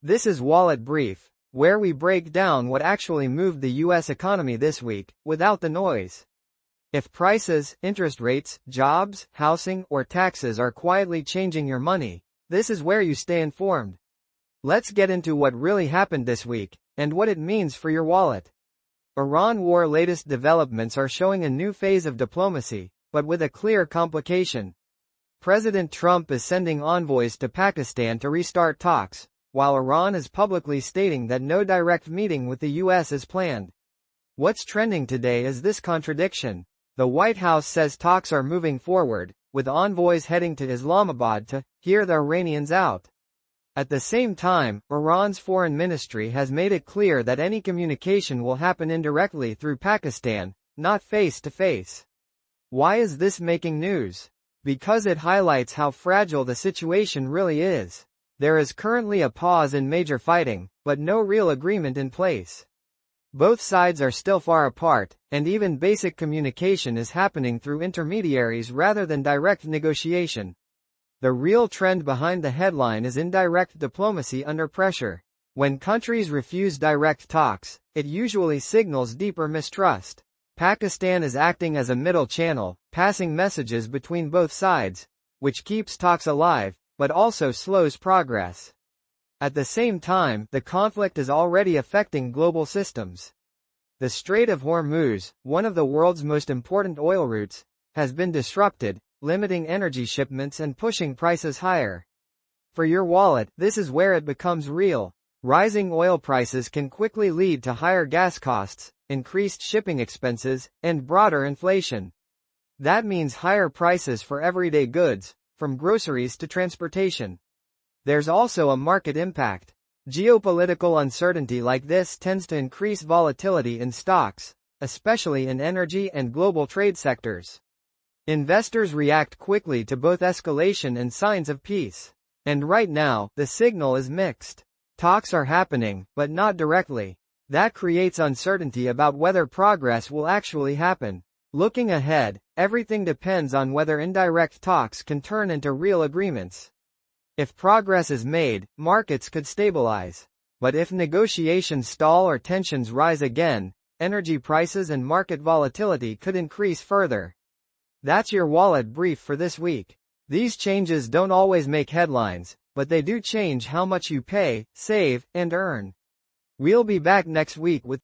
This is Wallet Brief, where we break down what actually moved the US economy this week, without the noise. If prices, interest rates, jobs, housing, or taxes are quietly changing your money, this is where you stay informed. Let's get into what really happened this week, and what it means for your wallet. Iran war latest developments are showing a new phase of diplomacy, but with a clear complication. President Trump is sending envoys to Pakistan to restart talks, while Iran is publicly stating that no direct meeting with the US is planned. What's trending today is this contradiction. The White House says talks are moving forward, with envoys heading to Islamabad to hear the Iranians out. At the same time, Iran's foreign ministry has made it clear that any communication will happen indirectly through Pakistan, not face-to-face. Why is this making news? Because it highlights how fragile the situation really is. There is currently a pause in major fighting, but no real agreement in place. Both sides are still far apart, and even basic communication is happening through intermediaries rather than direct negotiation. The real trend behind the headline is indirect diplomacy under pressure. When countries refuse direct talks, it usually signals deeper mistrust. Pakistan is acting as a middle channel, passing messages between both sides, which keeps talks alive, but also slows progress. At the same time, the conflict is already affecting global systems. The Strait of Hormuz, one of the world's most important oil routes, has been disrupted, limiting energy shipments and pushing prices higher. For your wallet, this is where it becomes real. Rising oil prices can quickly lead to higher gas costs, increased shipping expenses, and broader inflation. That means higher prices for everyday goods, from groceries to transportation. There's also a market impact. Geopolitical uncertainty like this tends to increase volatility in stocks, especially in energy and global trade sectors. Investors react quickly to both escalation and signs of peace. And right now, the signal is mixed. Talks are happening, but not directly. That creates uncertainty about whether progress will actually happen. Looking ahead, everything depends on whether indirect talks can turn into real agreements. If progress is made, markets could stabilize. But if negotiations stall or tensions rise again, energy prices and market volatility could increase further. That's your wallet brief for this week. These changes don't always make headlines, but they do change how much you pay, save, and earn. We'll be back next week with